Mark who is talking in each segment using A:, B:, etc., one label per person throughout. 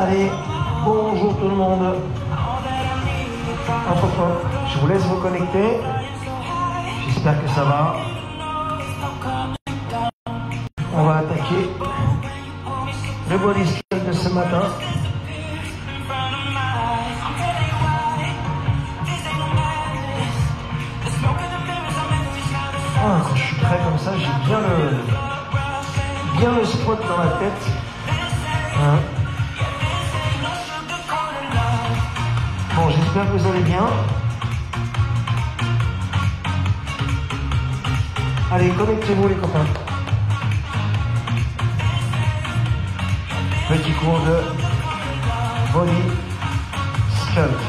A: Allez, bonjour tout le monde. Hop, hop, hop. Je vous laisse vous connecter. J'espère que ça va. On va attaquer le body scan de ce matin. Ah, quand je suis prêt comme ça, j'ai bien le spot dans la tête. Hein. Bon, j'espère que vous allez bien. Allez, connectez-vous les copains. Petit cours de body sculpt.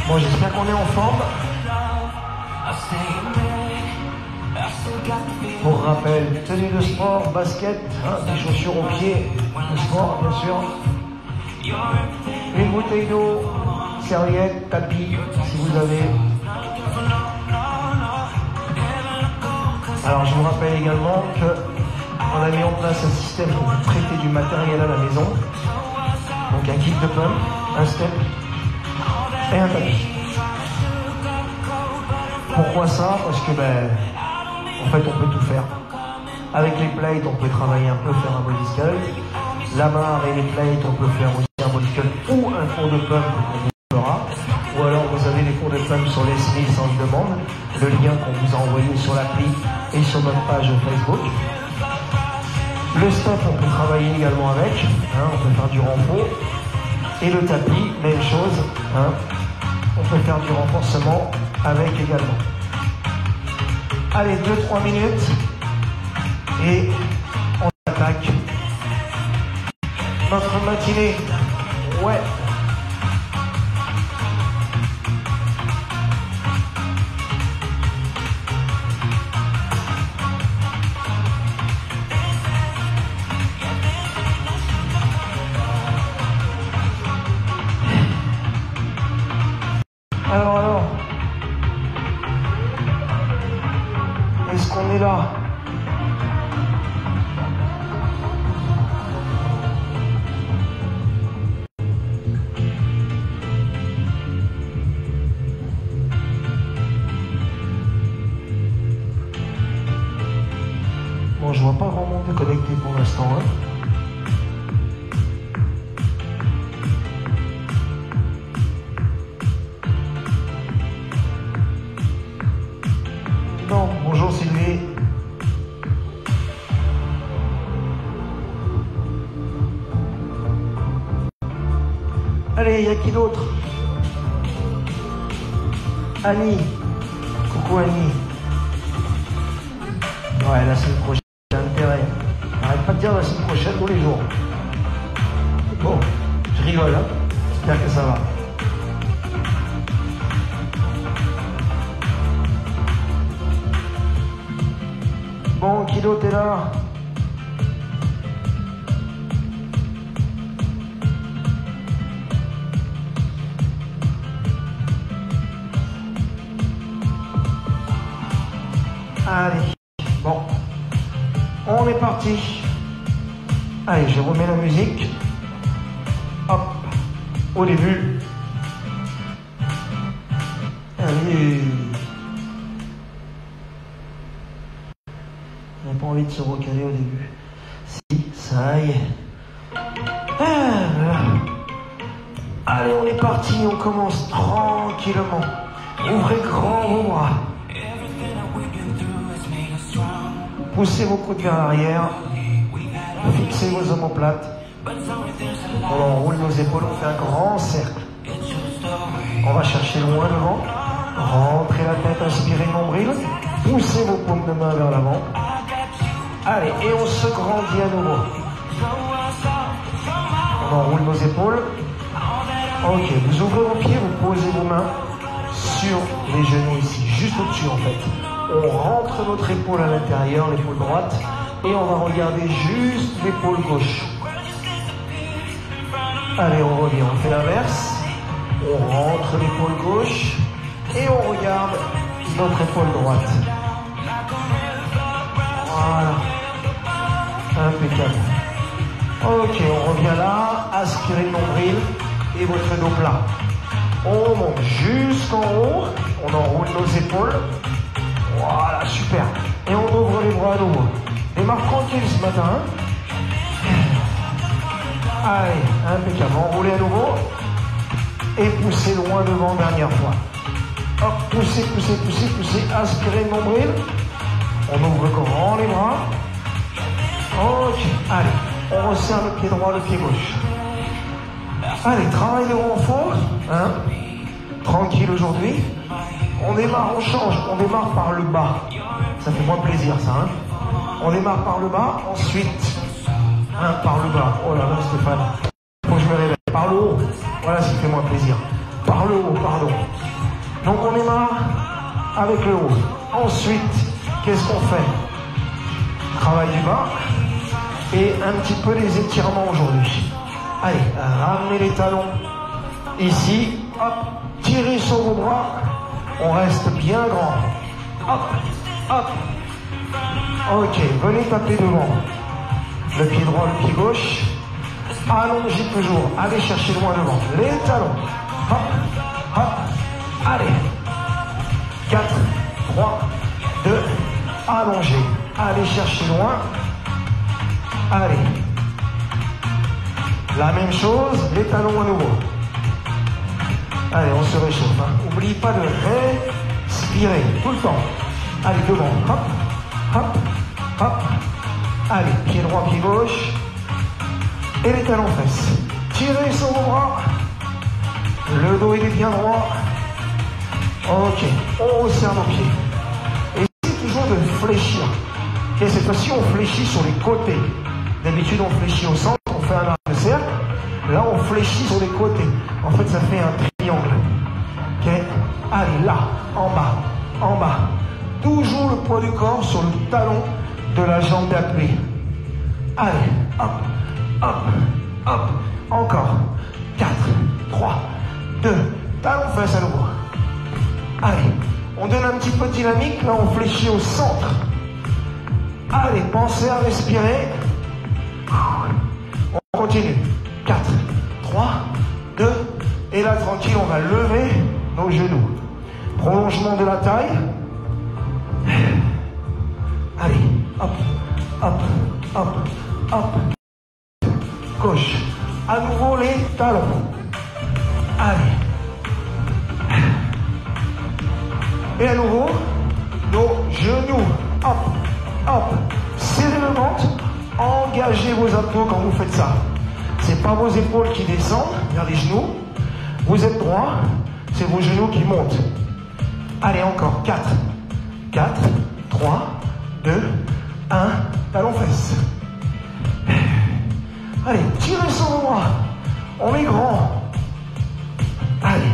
A: Bon, j'espère qu'on est en forme. Pour rappel, tenue de sport, basket, hein, des chaussures aux pieds de sport, bien sûr. Une bouteille d'eau, serviette, tapis, si vous avez. Alors, je vous rappelle également qu'on a mis en place un système pour traiter du matériel à la maison. Donc, un kit de pommes, un step et un tapis. Pourquoi ça? Parce que, en fait, on peut tout faire. Avec les plates, on peut travailler un peu, faire un body sculpt. La barre et les plates, on peut faire aussi un body sculpt ou un cours de pump qu'on vous fera. Ou alors, vous avez les cours de pump sur les Smiths en demande. Le lien qu'on vous a envoyé sur l'appli et sur notre page Facebook. Le step, on peut travailler également avec. Hein, on peut faire du renfort. Et le tapis, même chose. Hein, on peut faire du renforcement avec également. Allez, 2-3 minutes et on attaque notre matinée. Ouais. Alors. Est-ce qu'on est là? Bon, je vois pas grand monde connecté pour l'instant. Hein. Non, bonjour Sylvie. Allez, il y a qui d'autre? Annie. Coucou Annie. Ouais, la semaine prochaine, j'ai intérêt. Arrête pas de dire la semaine prochaine tous les jours. Bon, je rigole, hein. J'espère que ça va. Bon, qui d'autre est là? Allez, bon, on est parti. Allez, je remets la musique. Hop, au début. Allez. On n'a pas envie de se recaler au début. Si, ça y est. Allez, on est parti, on commence tranquillement. Ouvrez grand vos bras. Poussez vos coudes vers l'arrière. Fixez vos omoplates. On enroule nos épaules, on fait un grand cercle. On va chercher loin devant. Rentrez la tête, inspirez le nombril. Poussez vos paumes de main vers l'avant. Allez, et on se grandit à nouveau. On enroule nos épaules. Ok, vous ouvrez vos pieds, vous posez vos mains sur les genoux ici, juste au-dessus en fait. On rentre notre épaule à l'intérieur, l'épaule droite, et on va regarder juste l'épaule gauche. Allez, on revient, on fait l'inverse. On rentre l'épaule gauche et on regarde notre épaule droite. Voilà. Impeccable. Ok, on revient là. Aspirez le nombril et votre dos plat. On monte jusqu'en haut. On enroule nos épaules. Voilà, super. Et on ouvre les bras à nouveau. Démarre tranquille ce matin. Allez, impeccable. Enroulez à nouveau. Et poussez loin devant, dernière fois. Hop, poussez, poussez, poussez, poussez. Aspirez le nombril. On ouvre grand les bras. Ok, allez. On resserre le pied droit, le pied gauche. Allez, travail de renfort. Hein? Tranquille aujourd'hui. On démarre, on change. On démarre par le bas. Ça fait moins plaisir, ça. Hein? On démarre par le bas. Ensuite, par le bas. Oh là là, Stéphane. Faut que je me réveille. Par le haut. Voilà, ça fait moins plaisir. Par le haut, pardon. Donc on démarre avec le haut. Ensuite, qu'est-ce qu'on fait? Travail du bas. Et un petit peu les étirements aujourd'hui. Allez, ramenez les talons ici. Hop, tirez sur vos bras. On reste bien grand. Hop, hop. Ok, venez taper devant. Le pied droit, le pied gauche. Allongez toujours. Allez chercher loin devant. Les talons. Hop, hop. Allez. 4, 3, 2. Allongez. Allez chercher loin. Allez. La même chose, les talons à nouveau. Allez, on se réchauffe. Hein. N'oubliez pas de respirer tout le temps. Allez, devant. Hop, hop, hop. Allez, pied droit, pied gauche. Et les talons fesses. Tirez sur vos bras. Le dos, il est bien droit. Ok, on resserre nos pieds. Essayez toujours de fléchir. Ok, cette fois-ci, on fléchit sur les côtés. D'habitude, on fléchit au centre, on fait un arc de cercle. Là, on fléchit sur les côtés. En fait, ça fait un triangle. Ok. Allez, là, en bas, en bas. Toujours le poids du corps sur le talon de la jambe d'appui. Allez, hop, hop, hop. Encore. 4, 3, 2. Talon face à nouveau. Allez, on donne un petit peu de dynamique. Là, on fléchit au centre. Allez, pensez à respirer. On continue. 4, 3, 2. Et là, tranquille, on va lever nos genoux. Prolongement de la taille. Allez, hop, hop, hop, hop. Gauche. À nouveau les talons. Allez. Et à nouveau, nos genoux. Hop, hop. Serrez le ventre. Engagez vos abdos quand vous faites ça. C'est pas vos épaules qui descendent vers les genoux. Vous êtes droit, c'est vos genoux qui montent. Allez, encore. 4, 4, 3, 2, 1. Talons fesses. Allez, tirez sur vos bras. On est grand. Allez.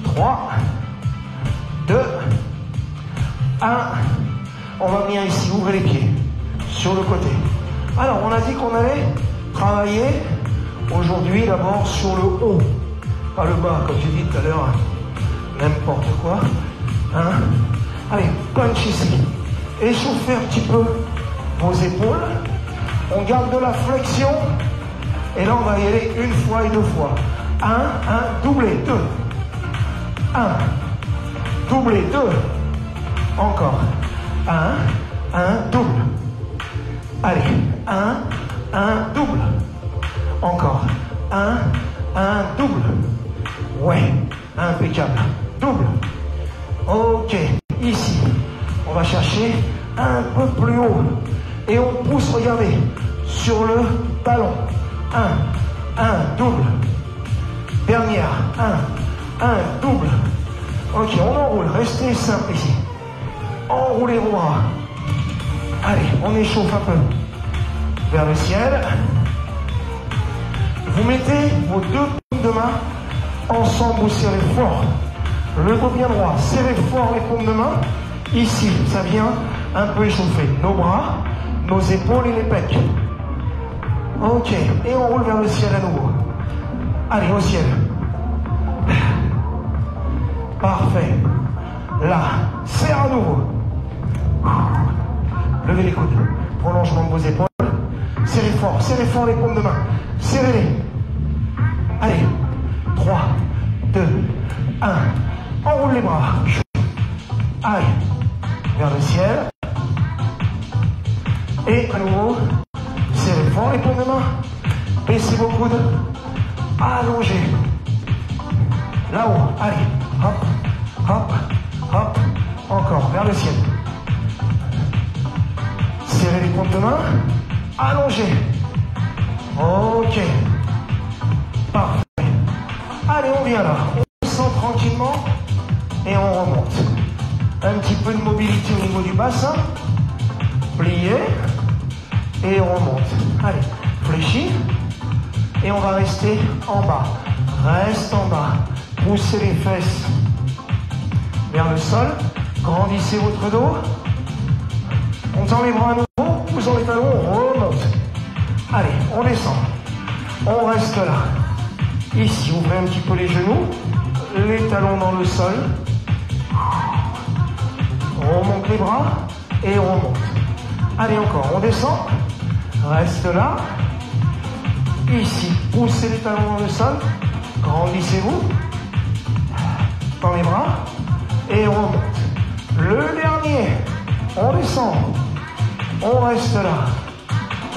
A: 3, 2, 1. On va venir ici, ouvrez les pieds. Sur le côté. Alors, on a dit qu'on allait travailler aujourd'hui d'abord sur le haut. Pas le bas, comme j'ai dit tout à l'heure. N'importe quoi. Hein? Allez, punch ici. Échauffez un petit peu vos épaules. On garde de la flexion. Et là, on va y aller une fois et deux fois. 1, 1, doublé, 2. 1, doublé, 2. Encore. 1, 1, double. Allez, 1, 1, double. Encore. 1, 1, double. Ouais, impeccable. Double. Ok, ici, on va chercher un peu plus haut. Et on pousse, regardez, sur le talon. 1, 1, double. Dernière, 1, 1, double. Ok, on enroule, restez simple ici. Enroulez vos bras. Allez, on échauffe un peu. Vers le ciel. Vous mettez vos deux paumes de main ensemble, vous serrez fort. Le dos bien droit, serrez fort les paumes de main. Ici, ça vient un peu échauffer nos bras, nos épaules et les pecs. Ok, et on roule vers le ciel à nouveau. Allez, au ciel. Parfait. Là, serre à nouveau. Levez les coudes. Prolongement de vos épaules. Serrez fort les paumes de main. Serrez-les. Allez. 3, 2, 1. Enroule les bras. Allez. Vers le ciel. Et à nouveau, serrez fort les paumes de main. Baissez vos coudes. Allongez. Là-haut. Allez. Hop, hop, hop. Encore. Vers le ciel. Serrez les paumes de main. Allongez. Ok. Parfait. Allez, on vient là. On descend tranquillement et on remonte. Un petit peu de mobilité au niveau du bassin. Pliez et on remonte. Allez, fléchis. Et on va rester en bas. Reste en bas. Poussez les fesses vers le sol. Grandissez votre dos. On tend les bras à nouveau. Poussons les talons, on remonte. Allez, on descend. On reste là. Ici, ouvrez un petit peu les genoux. Les talons dans le sol. On remonte les bras et on remonte. Allez, encore, on descend. Reste là. Ici, poussez les talons dans le sol. Grandissez-vous. Dans les bras. Et on remonte. Le dernier. On descend. On reste là.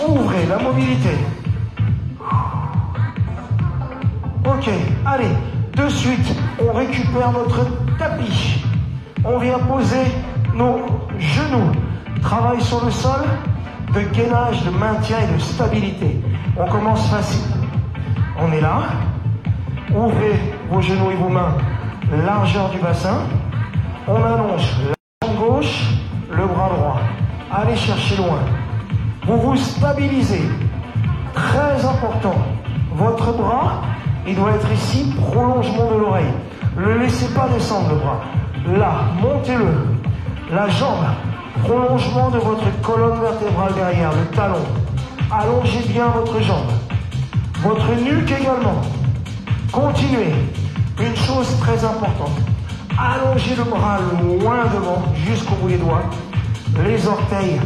A: Ouvrez la mobilité. Ok, allez. De suite, on récupère notre tapis. On vient poser nos genoux. Travail sur le sol de gainage, de maintien et de stabilité. On commence facile. On est là. Ouvrez vos genoux et vos mains. Largeur du bassin. On allonge la jambe gauche, le bras droit. Allez chercher loin. Vous vous stabilisez. Très important. Votre bras, il doit être ici, prolongement de l'oreille. Ne laissez pas descendre le bras. Là, montez-le. La jambe, prolongement de votre colonne vertébrale derrière, le talon. Allongez bien votre jambe. Votre nuque également. Continuez. Une chose très importante. Allongez le bras loin devant, jusqu'au bout des doigts. Les orteils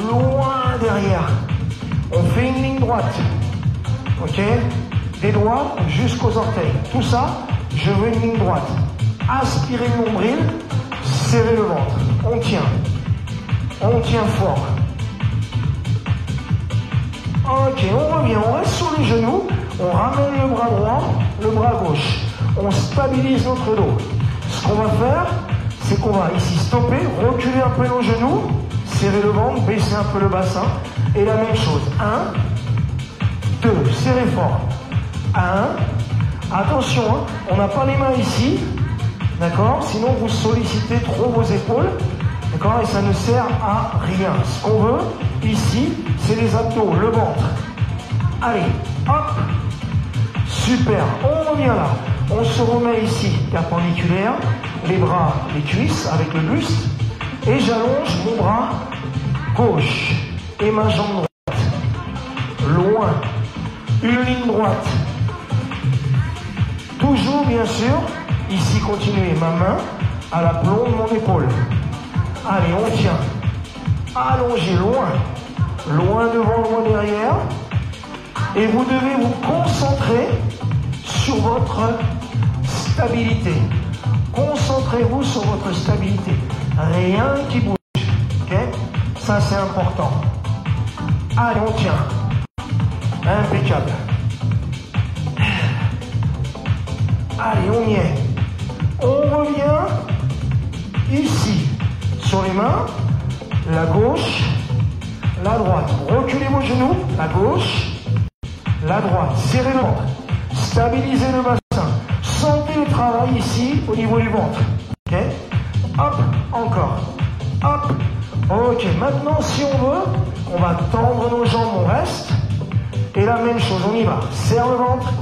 A: loin derrière. On fait une ligne droite. Ok? Des doigts jusqu'aux orteils. Tout ça, je veux une ligne droite. Aspirez le nombril, serrez le ventre. On tient. On tient fort. Ok, on revient, on reste sur les genoux. On ramène le bras droit, le bras gauche. On stabilise notre dos. Ce qu'on va faire, c'est qu'on va ici stopper, reculer un peu nos genoux, serrer le ventre, baisser un peu le bassin. Et la même chose. 1, 2, serrez fort. 1. Attention, hein, on n'a pas les mains ici. D'accord? Sinon, vous sollicitez trop vos épaules. D'accord? Et ça ne sert à rien. Ce qu'on veut, ici, c'est les abdos, le ventre. Allez, hop. Super. On revient là. On se remet ici, perpendiculaire. Les bras, les cuisses avec le buste. Et j'allonge mon bras gauche. Et ma jambe droite. Loin. Une ligne droite. Toujours, bien sûr, ici, continuez. Ma main à la plomb de mon épaule. Allez, on tient. Allongez loin. Loin devant, loin derrière. Et vous devez vous concentrer sur votre stabilité. Concentrez-vous sur votre stabilité. Rien qui bouge. Ok? Ça, c'est important. Allez, on tient. Impeccable. Allez, on y est. On revient ici. Sur les mains, la gauche, la droite. Reculez vos genoux, la gauche, la droite. Serrez le ventre. Stabilisez le bassin. Sentez le travail ici au niveau du ventre. Ok? Hop, encore. Hop. Ok, maintenant si on veut, on va tendre nos jambes, on reste. Et la même chose, on y va. Serre le ventre.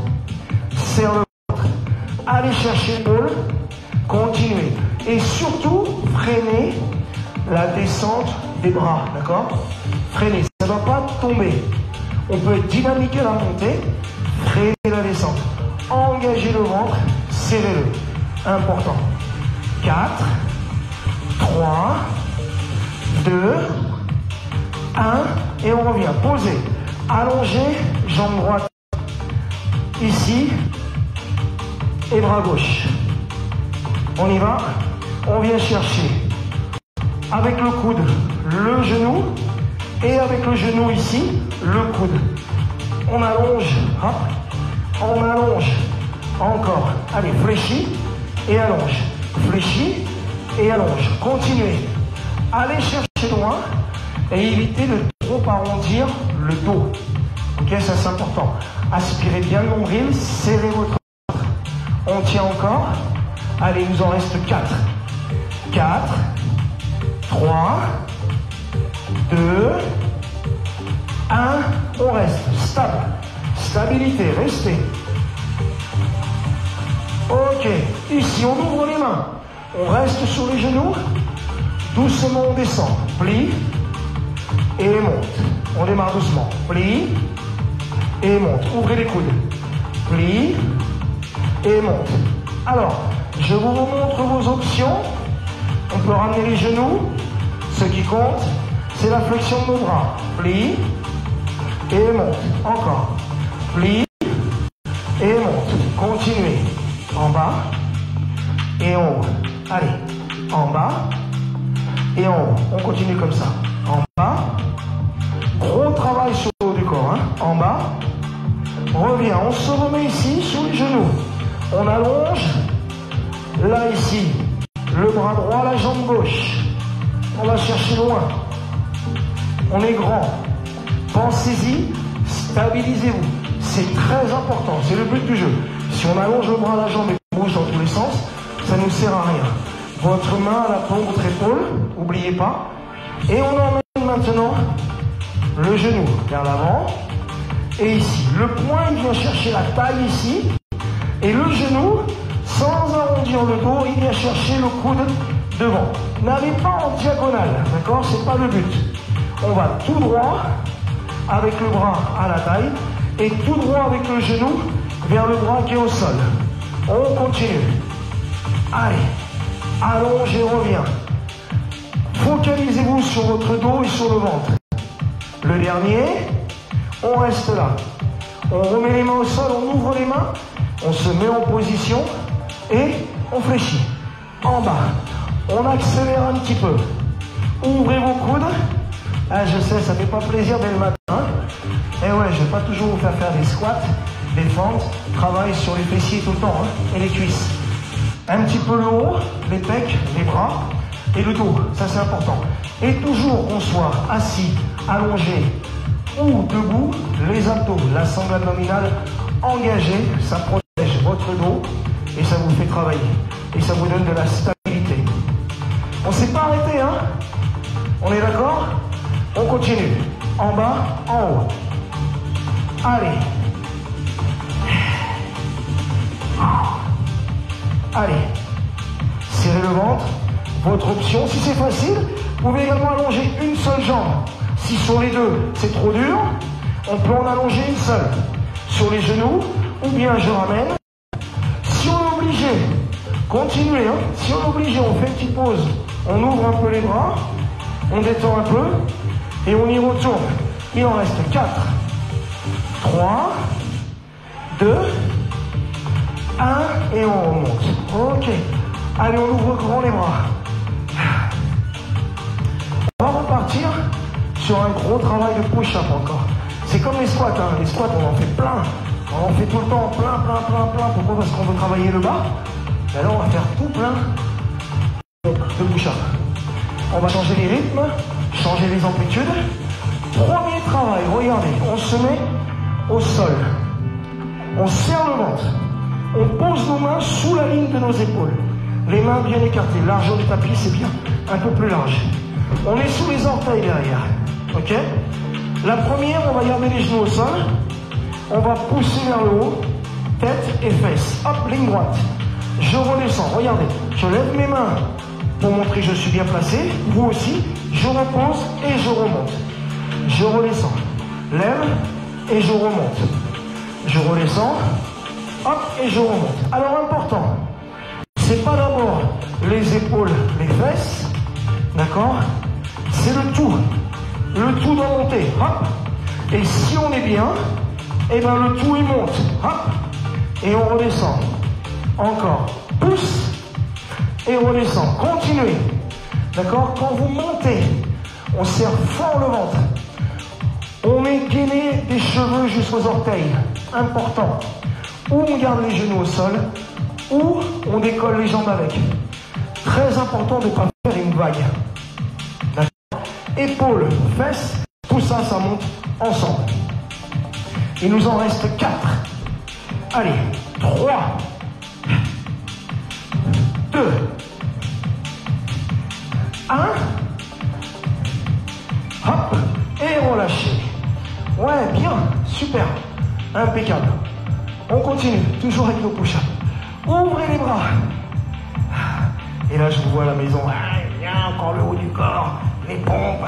A: Serre le ventre. Allez chercher l'épaule. Continuez. Et surtout, freinez la descente des bras, d'accord? Freinez, ça ne doit pas tomber. On peut dynamiquer la montée, freiner la descente. Engagez le ventre, serrez-le. Important. 4, 3, 2, 1, et on revient. Posé, allongé, jambe droite ici, et bras gauche. On y va, on vient chercher avec le coude le genou, et avec le genou ici, le coude. On allonge, hop, on allonge, encore. Allez, fléchis et allonge, fléchis et allonge. Continuez. Allez chercher loin et évitez de trop arrondir le dos. Ok, ça c'est important. Aspirez bien le nombril, serrez votre ventre. On tient encore. Allez, il nous en reste 4. 4, 3, 2, 1, on reste, stable, stabilité, restez. Ok, ici on ouvre les mains, on reste sur les genoux, doucement on descend, plie et monte. On démarre doucement, plie et monte, ouvrez les coudes, plie et monte. Alors, je vous remontre vos options, on peut ramener les genoux, ce qui compte, c'est la flexion de nos bras, plie et monte, encore, plie et monte, continuez, en bas et en haut, allez, en bas et en haut, on continue comme ça, en bas, gros travail sur le haut du corps, hein. En bas, revient, on se remet ici sur les genoux, on allonge, là ici, le bras droit, la jambe gauche, on va chercher loin, on est grand. Pensez-y, stabilisez-vous. C'est très important, c'est le but du jeu. Si on allonge le bras, la jambe et qu'on bouge dans tous les sens, ça ne nous sert à rien. Votre main à la paume, votre épaule, n'oubliez pas. Et on emmène maintenant le genou vers l'avant. Et ici, le poing, il vient chercher la taille ici. Et le genou, sans arrondir le dos, il vient chercher le coude devant. N'allez pas en diagonale, d'accord? C'est pas le but. On va tout droit avec le bras à la taille et tout droit avec le genou vers le bras qui est au sol. On continue. Allez, allonge et revient. Focalisez-vous sur votre dos et sur le ventre. Le dernier, on reste là. On remet les mains au sol, on ouvre les mains, on se met en position et on fléchit. En bas, on accélère un petit peu. Ouvrez vos coudes. Ah, je sais, ça fait pas plaisir dès le matin. Et ouais, je vais pas toujours vous faire des squats, des fentes. Travaille sur les fessiers tout le temps, hein, et les cuisses. Un petit peu le haut, les pecs, les bras et le dos. Ça, c'est important. Et toujours qu'on soit assis, allongé ou debout, les abdos, la sangle abdominale engagée, ça protège votre dos et ça vous fait travailler. Et ça vous donne de la stabilité. On ne s'est pas arrêté, hein? On est d'accord? On continue. En bas, en haut. Allez. Allez. Serrez le ventre. Votre option, si c'est facile, vous pouvez également allonger une seule jambe. Si sur les deux, c'est trop dur, on peut en allonger une seule. Sur les genoux, ou bien je ramène. Si on est obligé, continuez. Hein. Si on est obligé, on fait une petite pause. On ouvre un peu les bras. On détend un peu. Et on y retourne. Il en reste 4, 3, 2, 1, et on remonte. Ok. Allez, on ouvre grand les bras. On va repartir sur un gros travail de push-up encore. C'est comme les squats. Hein. Les squats, on en fait plein. On en fait tout le temps, plein. Pourquoi? Parce qu'on veut travailler le bas. Et là, on va faire tout plein de push-up. On va changer les rythmes, changer les amplitudes. Premier travail, regardez, on se met au sol. On serre le ventre. On pose nos mains sous la ligne de nos épaules. Les mains bien écartées. Largeur du tapis, c'est bien. Un peu plus large. On est sous les orteils derrière. Ok? La première, on va garder les genoux au sol. On va pousser vers le haut. Tête et fesses. Hop, ligne droite. Je redescends. Regardez. Je lève mes mains pour montrer que je suis bien placé. Vous aussi. Je repose et je remonte. Je redescends. Lève et je remonte. Je redescends. Hop, et je remonte. Alors, important. C'est pas d'abord les épaules, les fesses. D'accord? C'est le tout. Le tout doit monter. Hop. Et si on est bien, et bien le tout il monte. Hop. Et on redescend. Encore. Pousse. Et redescend. Continuez. D'accord? Quand vous montez, on serre fort le ventre. On met gainé des cheveux jusqu'aux orteils. Important. Ou on garde les genoux au sol, ou on décolle les jambes avec. Très important de ne pas faire une vague. D'accord? Épaules, fesses, tout ça, ça monte ensemble. Il nous en reste 4. Allez, 3, 2, 1. Hop, et relâchez. Ouais, bien, super, impeccable. On continue, toujours avec nos push-ups. Ouvrez les bras. Et là, je vous vois à la maison. Bien, encore le haut du corps, les pompes.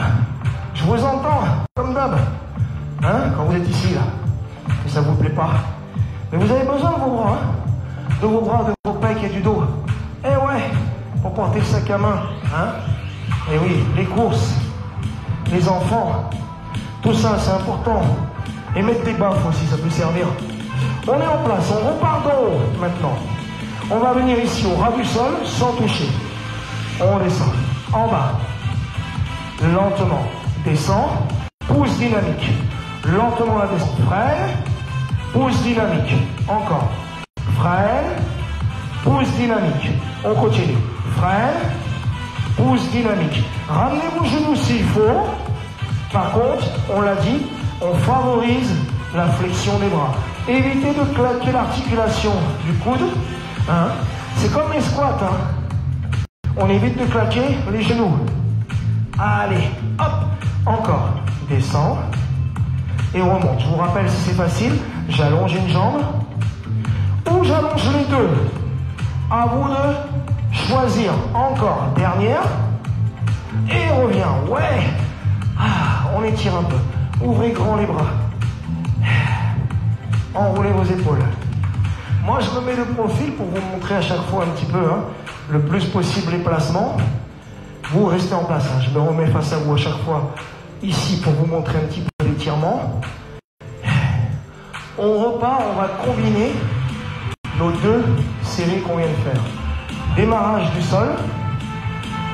A: Je vous entends, comme d'hab. Hein, quand vous êtes ici, là. Et ça vous plaît pas. Mais vous avez besoin de vos bras, hein. De vos bras, de vos pecs et du dos. Eh ouais, pour porter le sac à main. Hein. Et oui, les courses, les enfants, tout ça, c'est important. Et mettre des baffes aussi, ça peut servir. On est en place, on repart d'en haut maintenant. On va venir ici au ras du sol sans toucher. On descend. En bas. Lentement. Descend. Pousse dynamique. Lentement la descente. Freine. Pousse dynamique. Encore. Freine. Pousse dynamique. On continue. Freine. Pousse dynamique. Ramenez vos genoux s'il faut. Par contre, on l'a dit, on favorise la flexion des bras. Évitez de claquer l'articulation du coude. Hein? C'est comme les squats. Hein? On évite de claquer les genoux. Allez, hop, encore. Descend. Et on remonte. Je vous rappelle, si c'est facile, j'allonge une jambe. Ou j'allonge les deux. À vous de choisir. Encore. Dernière. Et revient. Ouais. Ah, on étire un peu. Ouvrez grand les bras. Enroulez vos épaules. Moi, je me mets de profil pour vous montrer à chaque fois un petit peu, hein, le plus possible les placements. Vous restez en place. Hein. Je me remets face à vous à chaque fois ici pour vous montrer un petit peu l'étirement. On repart, on va combiner nos 2 séries qu'on vient de faire. Démarrage du sol,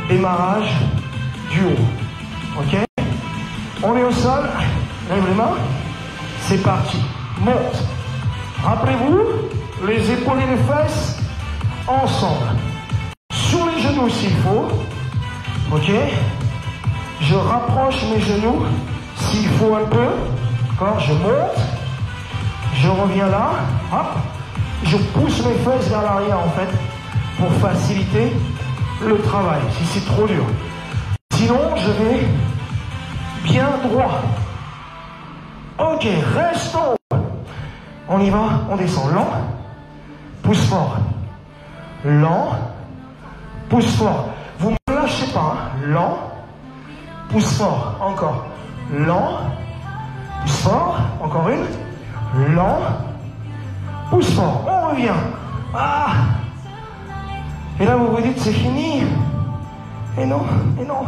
A: démarrage du haut. Ok? On est au sol, lève les mains, c'est parti. Monte. Rappelez-vous, les épaules et les fesses ensemble. Sur les genoux s'il faut. Ok? Je rapproche mes genoux s'il faut un peu. Quand je monte, je reviens là. Hop. Je pousse mes fesses vers l'arrière en fait pour faciliter le travail si c'est trop dur. Sinon, je vais bien droit. Ok, restons. On y va, on descend. Lent, pousse fort. Lent, pousse fort. Vous ne me lâchez pas. Hein. Lent, pousse fort. Encore. Lent, pousse fort. Encore une. Lent, pousse fort. On revient. Ah. Et là, vous vous dites, c'est fini. Et non, et non.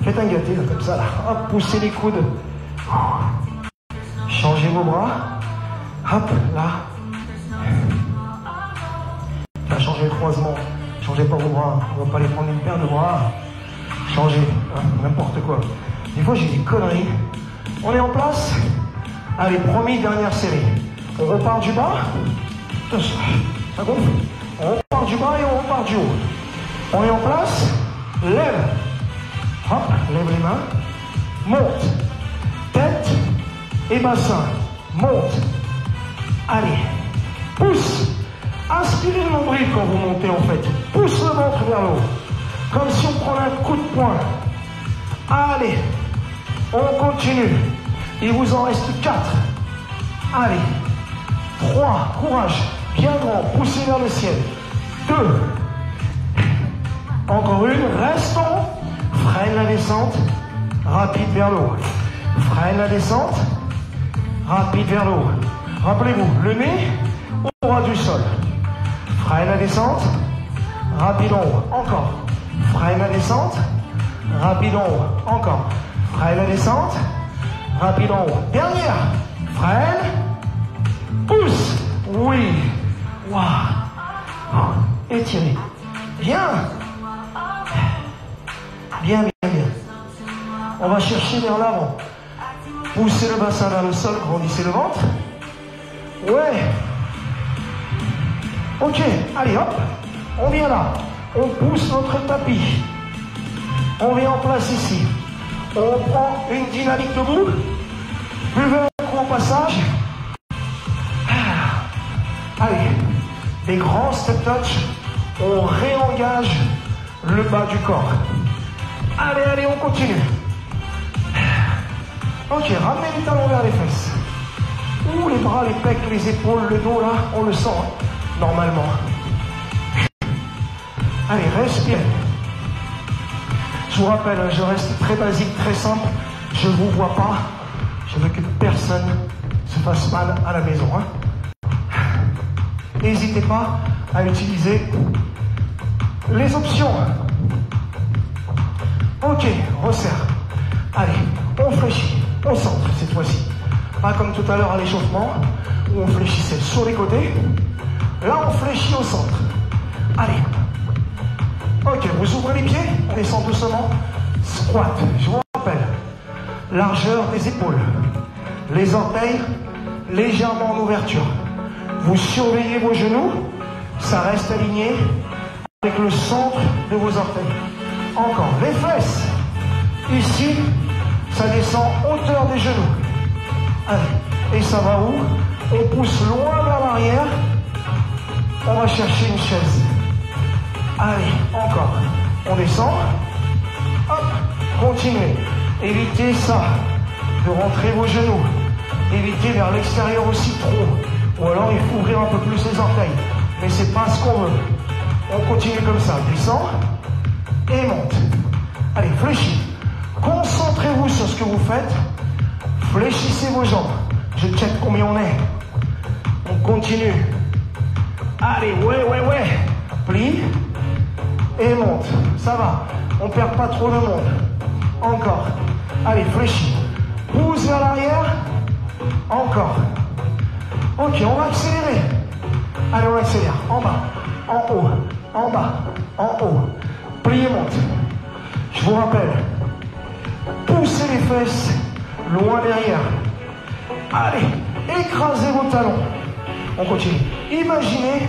A: Faites un gâté, là, comme ça. Là. Hop, poussez les coudes. Changez vos bras. Hop, là. Là, changez le croisement. Changez pas vos bras. On va pas les prendre une paire de bras. Changez. Hein, n'importe quoi. Des fois, j'ai des conneries. On est en place. Allez, promis, dernière série. On repart du bas. Ça gonfle. On repart du bas et on repart du haut. On est en place. Lève. Hop, lève les mains. Monte. Tête et bassin. Monte. Allez. Pousse. Inspirez le nombril quand vous montez en fait. Pousse le ventre vers le haut. Comme si on prenait un coup de poing. Allez. On continue. Il vous en reste 4. Allez. 3. Courage. Bien grand. Poussez vers le ciel. 2. Encore une. Restons. Freine la descente. Rapide vers le haut. Freine la descente. Rapide vers le haut. Rappelez-vous, le nez au ras du sol. Freine la descente. rapide en haut, encore. Freine la descente, rapide en haut, encore. Freine la descente, rapide en haut. Dernière, freine, pousse, oui. Waouh. Étirez. Bien. Bien, bien, bien. On va chercher vers l'avant. Poussez le bassin vers le sol, grandissez le ventre. Ouais. Ok, allez hop. On vient là. On pousse notre tapis. On vient en place ici. On prend une dynamique debout. Buvez un coup au passage. Allez. Des grands step touch. On réengage le bas du corps. Allez, allez, on continue. Ok, ramenez les talons vers les fesses. Ouh, les bras, les pecs, les épaules, le dos, là, on le sent, hein, normalement. Allez, respirez. Je vous rappelle, je reste très basique, très simple. Je ne vous vois pas. Je veux que personne se fasse mal à la maison. Hein. N'hésitez pas à utiliser les options. Ok, resserre. Allez, on fléchit. On centre cette fois-ci. Pas comme tout à l'heure à l'échauffement, où on fléchissait sur les côtés. Là, on fléchit au centre. Allez. Ok, vous ouvrez les pieds, on descend doucement. Squat, je vous rappelle. Largeur des épaules. Les orteils légèrement en ouverture. Vous surveillez vos genoux. Ça reste aligné avec le centre de vos orteils. Encore, les fesses. Ici, ça descend hauteur des genoux. Allez, et ça va où? On pousse loin vers l'arrière. On va chercher une chaise. Allez, encore. On descend. Hop, continuez. Évitez ça, de rentrer vos genoux. Évitez vers l'extérieur aussi trop. Ou alors il faut ouvrir un peu plus les orteils. Mais c'est pas ce qu'on veut. On continue comme ça. Descend et monte. Allez, fléchis. Concentrez-vous sur ce que vous faites. Fléchissez vos jambes. Je check combien on est. On continue. Allez, ouais. Plie et monte. Ça va. On ne perd pas trop de monde. Encore. Allez, fléchis. Pousse vers l'arrière. Encore. Ok, on va accélérer. Allez, on accélère. En bas, en haut, en bas, en haut. Plie et monte. Je vous rappelle. Poussez les fesses loin derrière. Allez, écrasez vos talons. On continue. Imaginez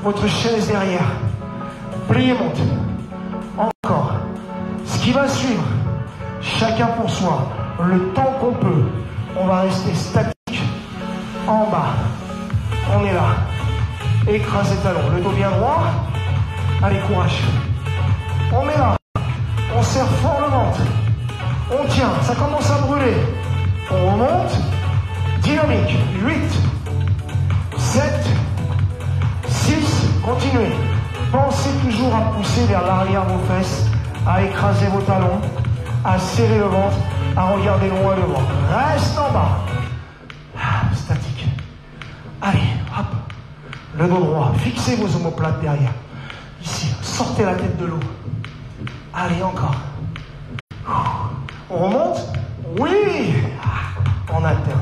A: votre chaise derrière. Pliez, monte. Encore. Ce qui va suivre, chacun pour soi, le temps qu'on peut, on va rester statique. En bas. On est là. Écrasez les talons. Le dos bien droit. Allez, courage. On est là. On serre fort le ventre. On tient, ça commence à brûler. On remonte. Dynamique. 8, 7, 6. Continuez. Pensez toujours à pousser vers l'arrière vos fesses, à écraser vos talons, à serrer le ventre, à regarder loin devant. Reste en bas. Statique. Allez, hop. Le dos droit. Fixez vos omoplates derrière. Ici, sortez la tête de l'eau. Allez, encore. On remonte. Oui. On alterne.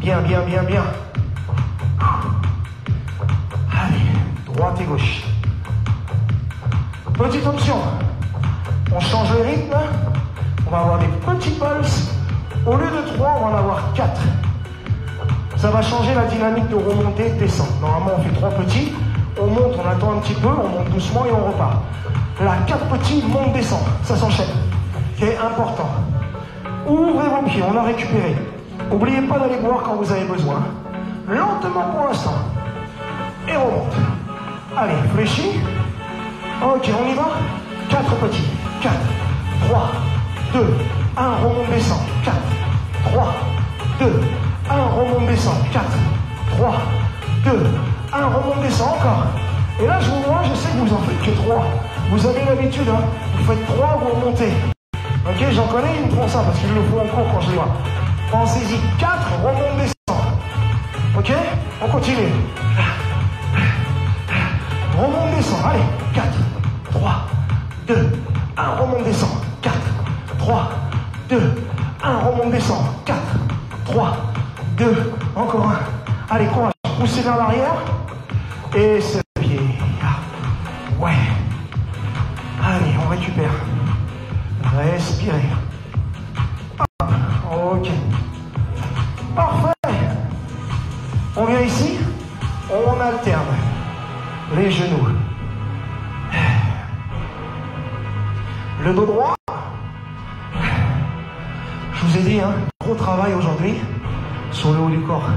A: Bien. Allez, droite et gauche. Petite option. On change le rythme. On va avoir des petits pulses. Au lieu de 3, on va en avoir 4. Ça va changer la dynamique de remontée et de descente. Normalement, on fait 3 petits. On monte, on attend un petit peu, on monte doucement et on repart. Là, 4 petits, monte, descend. Ça s'enchaîne. C'est important. Ouvrez vos pieds, on a récupéré. N'oubliez pas d'aller boire quand vous avez besoin. Lentement pour l'instant. Et on monte. Allez, fléchis. Ok, on y va. 4 petits. 4, 3, 2, 1, remonte, descend. 4, 3, 2, 1, remonte, descend. 4, 3, 2, 1, remonte, descend. Encore. Et là, je vous vois, je sais que vous en faites que 3. Vous avez l'habitude, hein. Vous faites 3, vous remontez. Ok, j'en connais, ils me font ça parce qu'ils le font encore quand je les vois. Pensez-y, 4, remonte, descend. Ok, on continue. remonte, descend. Allez, 4, 3, 2, 1, remonte, descend. 4, 3, 2, 1, remonte, descend. 4, 3, 2, encore un. Allez, courage. Poussez vers l'arrière. Et c'est le pied. Ouais. Allez, on récupère. Respirez. Ok. Parfait. On vient ici. On alterne les genoux. Le dos droit. Je vous ai dit, hein, gros travail aujourd'hui sur le haut du corps.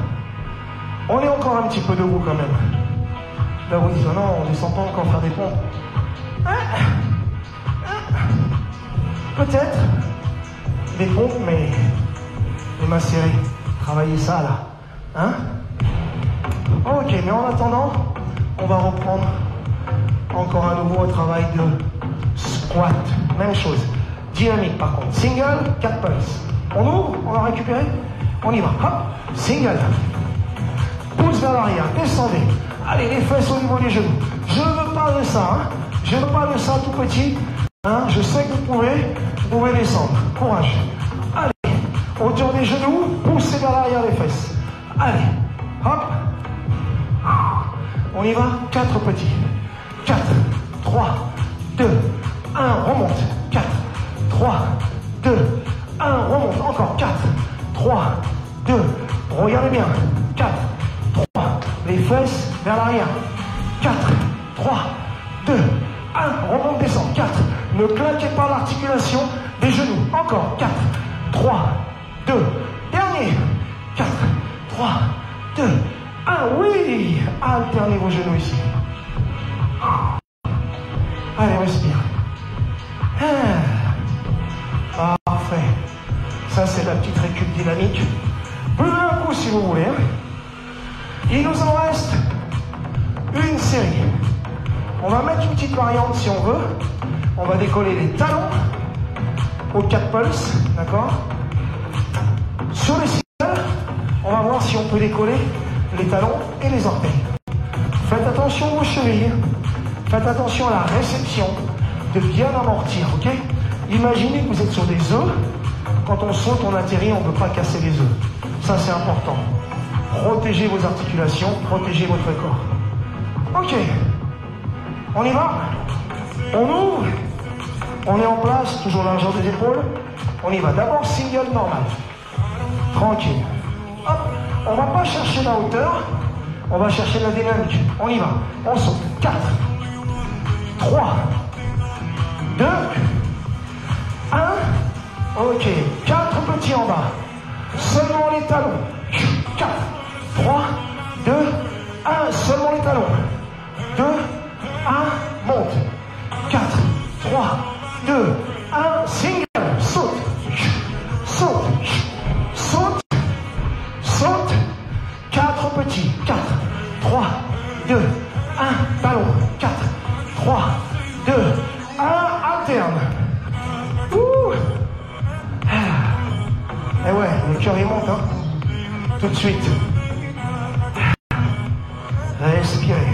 A: On est encore un petit peu debout quand même. Là vous dites, non, on ne descend pas encore faire des pompes. Peut-être des pompes, mais les mains serrées. Travaillez ça là. Hein? Ok, mais en attendant, on va reprendre encore à nouveau un travail de squat. Même chose. Dynamique par contre. Single, 4 pulses. On ouvre, on va récupérer. On y va. Hop, single. Pousse vers l'arrière, descendez. Allez, les fesses au niveau des genoux. Je ne veux pas de ça, hein. Je ne veux pas de ça tout petit. Hein. Je sais que vous pouvez descendre. Courage. Allez, hauteur des genoux, poussez vers l'arrière les fesses. Allez, hop. On y va, 4 petits. 4, 3, 2, 1, remonte. 4, 3, 2, 1, remonte. Encore 4, 3, 2, regardez bien. 4, 3, les fesses vers l'arrière. 4, 3, 2, 1, remonte, descend. 4, ne claquez pas l'articulation des genoux. Encore 4, 3, 2, dernier. 4, 3, 2, 1, oui. Alternez vos genoux ici. Allez, respire. Parfait. Ça, c'est la petite récup dynamique. Buvez un coup si vous voulez. Il nous en reste une série. On va mettre une petite variante si on veut. On va décoller les talons aux 4 pulses, d'accord? Sur les singles, on va voir si on peut décoller les talons et les orteils. Faites attention aux chevilles. Faites attention à la réception, de bien amortir, ok? Imaginez que vous êtes sur des œufs. Quand on saute, on atterrit, on ne peut pas casser les œufs. Ça, c'est important. Protégez vos articulations, protégez votre corps. Ok. On y va? On ouvre. On est en place, toujours largeur des épaules. On y va. D'abord, single normal. Tranquille. Hop. On ne va pas chercher la hauteur. On va chercher la dynamique. On y va. On saute. 4, 3, 2, 1. Ok. 4 petits en bas. Seulement les talons. 4, 3, 2, 1. Seulement les talons. 2, 1. Monte. 4, 3, 2, 1. Single. Saute. Saute. Saute. Saute. 4 petits. 4, 3, 2, 1. Talon. 4, 3, 2, 1. Alterne. Ouh. Et ouais, le cœur il monte, hein. Tout de suite. Respirez.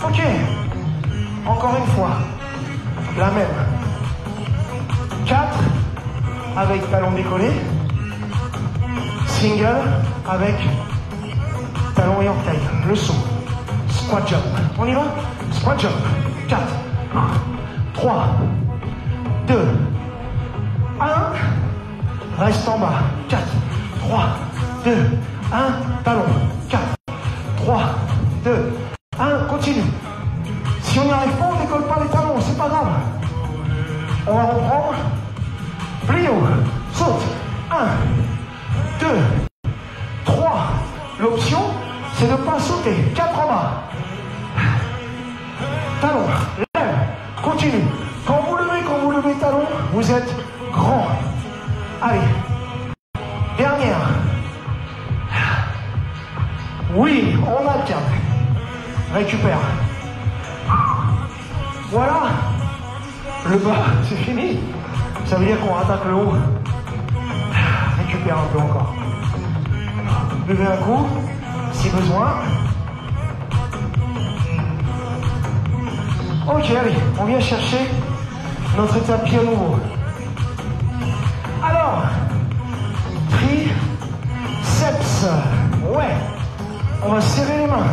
A: Ok. Encore une fois. La même. 4 avec talon décollé. Single avec talon et orteil. Le saut. Squat jump. On y va? Squat jump. 4, 3, 2, 1. Reste en bas. 4, 3, 2, 1. Talon. 4, 3, 2, 1. Continue. Si on n'y arrive pas, on ne décolle pas les talons. C'est pas grave. On va reprendre. Plie haut. Saute. 1, 2, 3. L'option, c'est de ne pas sauter. 4 en bas. Talon. Lève. Continue. Quand vous levez talon, vous êtes grand. Allez. Dernière. Oui, on alterne. Récupère. Voilà. Le bas, c'est fini. Ça veut dire qu'on attaque le haut. Récupère un peu encore. Levez un coup, si besoin. Ok, allez, on vient chercher notre tapis à nouveau. Alors, triceps. Ouais, on va serrer les mains.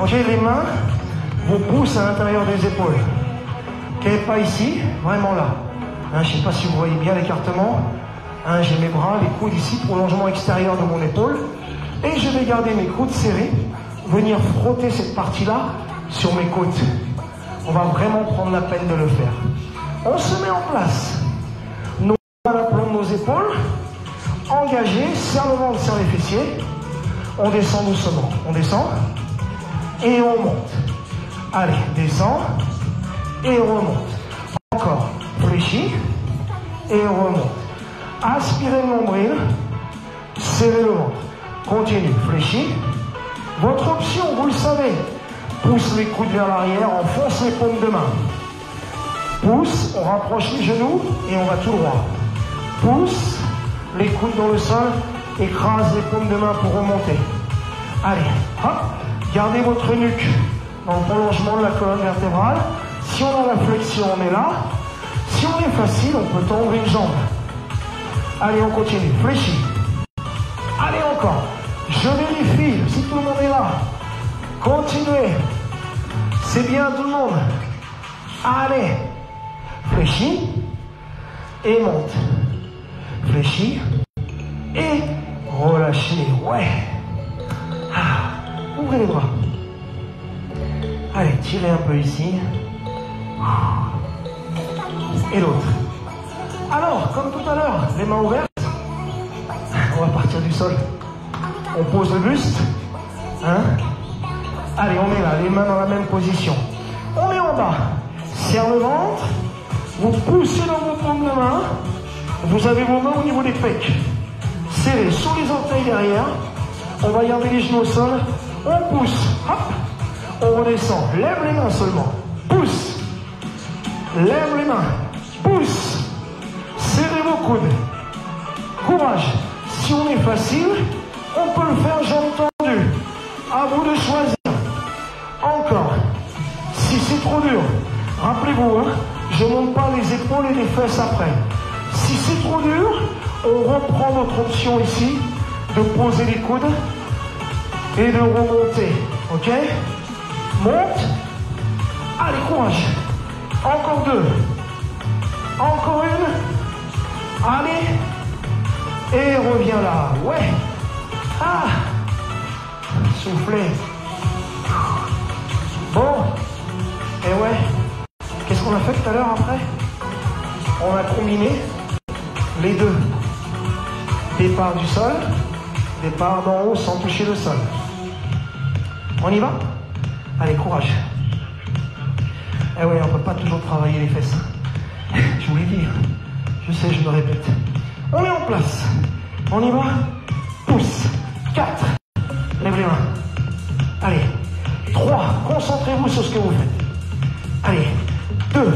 A: Ok, les mains vous poussent à l'intérieur des épaules. Ok, pas ici, vraiment là. Hein, je ne sais pas si vous voyez bien l'écartement. Hein, j'ai mes bras, les coudes ici, prolongement extérieur de mon épaule. Et je vais garder mes coudes serrés, venir frotter cette partie-là sur mes côtes. On va vraiment prendre la peine de le faire. On se met en place. Nos mains à l'aplomb de nos épaules, engagés, serre le ventre, serre les fessiers. On descend doucement. On descend et on monte. Allez, descend et on remonte. Encore, fléchis et on remonte. Aspirez le nombril, serrez le ventre. Continue, fléchis. Votre option, vous le savez, pousse les coudes vers l'arrière, enfonce les paumes de main. Pousse, on rapproche les genoux et on va tout droit. Pousse, les coudes dans le sol, écrase les paumes de main pour remonter. Allez, hop, gardez votre nuque dans le prolongement de la colonne vertébrale. Si on a la flexion, on est là. Si on est facile, on peut tendre une jambe. Allez, on continue, fléchis. Allez, encore. Je vérifie si tout le monde est là. Continuez. C'est bien tout le monde. Allez. Fléchis. Et monte. Fléchis. Et relâchez. Ouais. Ah. Ouvrez les bras. Allez, tirez un peu ici. Et l'autre. Alors, comme tout à l'heure, les mains ouvertes. On va partir du sol. On pose le buste. Hein? Allez, on est là, les mains dans la même position. On est en bas. Serre le ventre. Vous poussez dans vos paumes de main. Vous avez vos mains au niveau des pecs. Serrez sur les orteils derrière. On va garder les genoux au sol. On pousse. Hop. On redescend. Lève les mains seulement. Pousse. Lève les mains. Pousse. Serrez vos coudes. Courage. Si on est facile, on peut le faire jambes tendues. À vous de choisir. Encore. Si c'est trop dur, rappelez-vous, hein, je ne monte pas les épaules et les fesses après. Si c'est trop dur, on reprend notre option ici de poser les coudes et de remonter. Ok? Monte. Allez, courage. Encore deux. Encore une. Allez. Et reviens là. Ouais. Ah. Soufflez. Bon. Et ouais. Qu'est-ce qu'on a fait tout à l'heure après? On a combiné les deux. Départ du sol. Départ d'en haut sans toucher le sol. On y va? Allez, courage. Eh ouais, on ne peut pas toujours travailler les fesses. Je vous l'ai dit. Je sais, je me répète. On est en place. On y va. Pousse. 4. Lève les mains. Allez. 3. Concentrez-vous sur ce que vous faites. Allez. 2.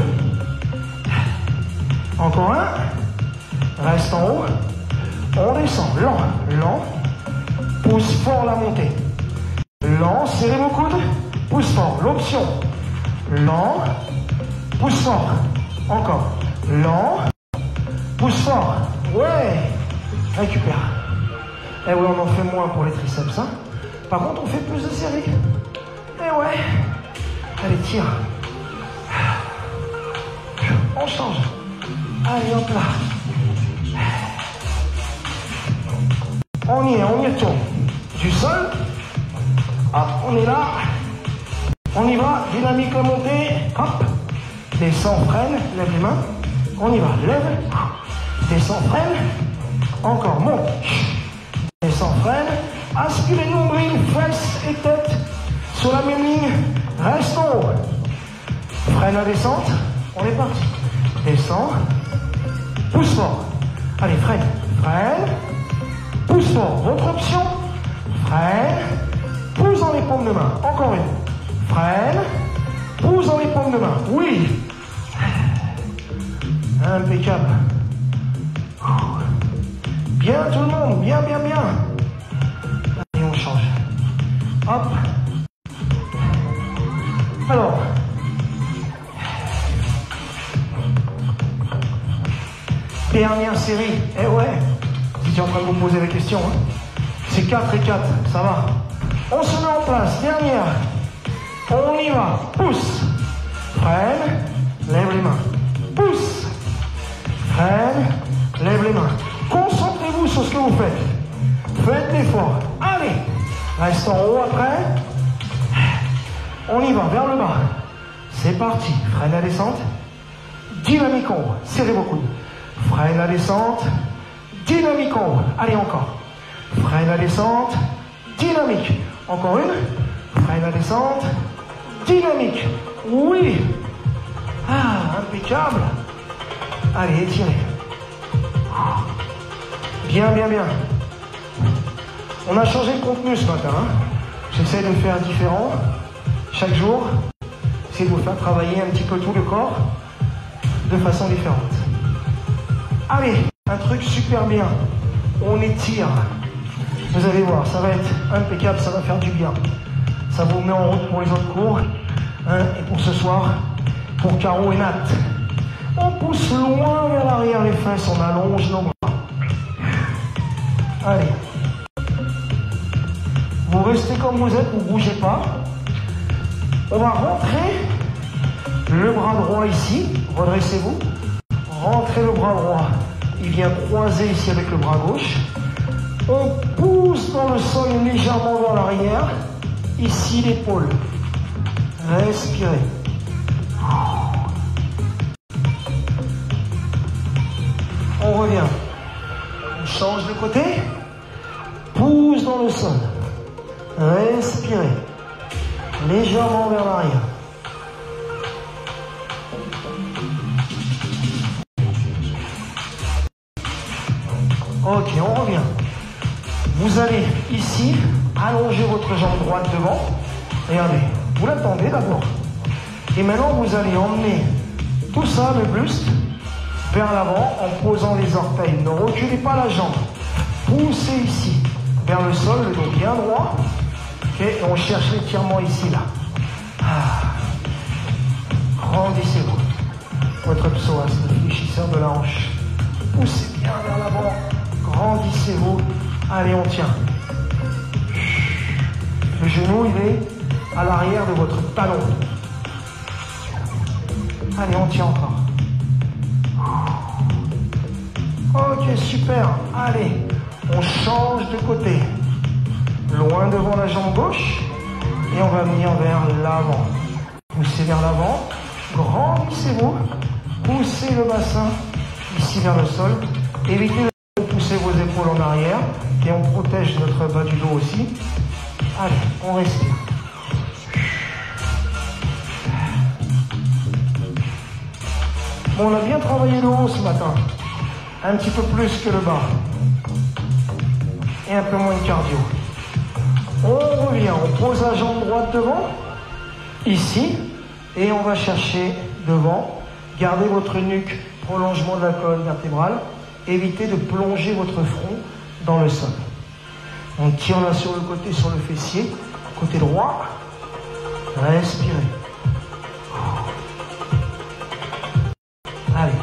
A: Encore un. Reste en haut. On descend. Lent. Lent. Pousse fort la montée. Lent. Serrez vos coudes. Pousse fort. L'option. Lent. Pousse fort. Encore. Lent. Pousse fort. Ouais. Récupère. Eh ouais, on en fait moins pour les triceps. Hein. Par contre, on fait plus de séries. Eh ouais. Allez, tire. On change. Allez, hop là. On y retourne. Du sol. Hop, on est là. On y va. Dynamique la montée. Hop. Descend, freine. Lève les mains. On y va. Lève. Descend, freine. Encore. Monte. Descend, freine. Aspirez nombril, fesses et tête sur la même ligne. Reste en haut. Freine la descente. On est parti. Descend. Pousse fort. Allez, freine. Freine. Pousse fort. Votre option. Freine. Pousse dans les paumes de main. Encore une. Freine. Pousse dans les paumes de main. Oui. Impeccable. Bien tout le monde. Bien, bien, bien. Allez, on change. Hop. Alors, Dernière série. Eh ouais, si tu es en train de vous poser la question, hein. C'est 4 et 4, ça va. On se met en place. Dernière. On y va. Pousse. Freine. Lève les mains. Pousse. Freine. Lève les mains. Concentrez-vous sur ce que vous faites. Faites l'effort. Allez. Reste en haut après. On y va, vers le bas. C'est parti. Freine la descente. Dynamique en haut. Serrez vos coudes. Freine la descente. Dynamique en haut. Allez, encore. Freine la descente. Dynamique. Encore une. Freine la descente. Dynamique. Oui. Ah, impeccable. Allez, étirez. Bien, bien, bien. On a changé de contenu ce matin. Hein. J'essaie de faire différent. Chaque jour, j'essaie de vous faire travailler un petit peu tout le corps de façon différente. Allez, un truc super bien. On étire. Vous allez voir, ça va être impeccable, ça va faire du bien. Ça vous met en route pour les autres cours. Hein, et pour ce soir, pour Caro et Nat. On pousse loin vers l'arrière les fesses, on allonge nos bras. Allez. Vous restez comme vous êtes, vous ne bougez pas. On va rentrer le bras droit ici. Redressez-vous. Rentrez le bras droit. Il vient croiser ici avec le bras gauche. On pousse dans le sol légèrement vers l'arrière. Ici l'épaule. Respirez. On revient. On change de côté. Pousse dans le sol. Respirez. Légèrement vers l'arrière. Ok, on revient. Vous allez ici allonger votre jambe droite devant. Regardez, vous l'attendez d'abord. Et maintenant, vous allez emmener tout ça, le buste, vers l'avant en posant les orteils. Ne reculez pas la jambe. Poussez ici, vers le sol, le dos bien droit. Et on cherche l'étirement ici, là. Grandissez-vous. Votre psoas, le fléchisseur de la hanche. Poussez bien vers l'avant. Grandissez-vous. Allez, on tient. Le genou, il est à l'arrière de votre talon. Allez, on tient encore. Ok, super. Allez, on change de côté. Loin devant la jambe gauche. Et on va venir vers l'avant. Poussez vers l'avant. Grandissez-vous. Poussez le bassin ici vers le sol. Évitez de pousser vos épaules en arrière. Et on protège notre bas du dos aussi. Allez, on respire. Bon, on a bien travaillé le haut ce matin. Un petit peu plus que le bas. Et un peu moins de cardio. On revient, on pose la jambe droite devant, ici, et on va chercher devant. Gardez votre nuque, prolongement de la colonne vertébrale. Évitez de plonger votre front dans le sol. On tire là sur le côté, sur le fessier, côté droit. Respirez. Allez,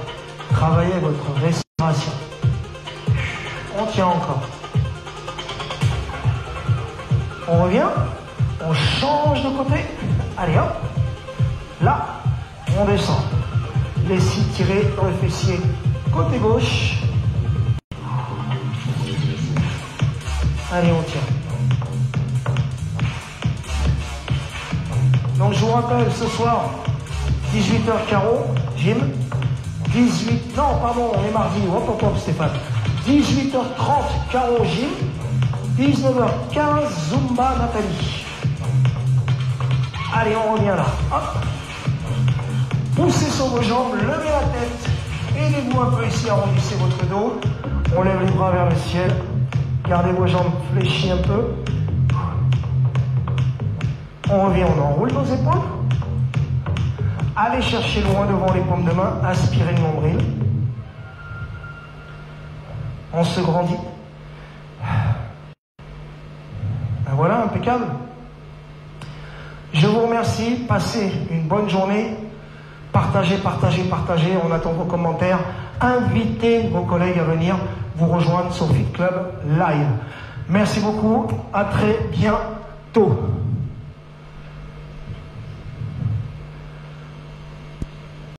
A: travaillez votre respiration. On tient encore. On revient, on change de côté. Allez hop, là, on descend. Laissez tirer dans le fessier côté gauche. Allez, on tient. Donc je vous rappelle, ce soir, 18h carreau, gym. 18, non pardon, on est mardi, hop Stéphane. 18h30 carreau gym. 19h15, Zumba Nathalie. Allez, on revient là. Hop. Poussez sur vos jambes, levez la tête. Aidez-vous un peu ici, arrondissez votre dos. On lève les bras vers le ciel. Gardez vos jambes fléchies un peu. On revient, on enroule nos épaules. Allez chercher loin devant les paumes de main. Aspirez le nombril. On se grandit. Voilà, impeccable. Je vous remercie. Passez une bonne journée. Partagez, partagez, partagez. On attend vos commentaires. Invitez vos collègues à venir vous rejoindre sur Fit Club Live. Merci beaucoup. À très bientôt.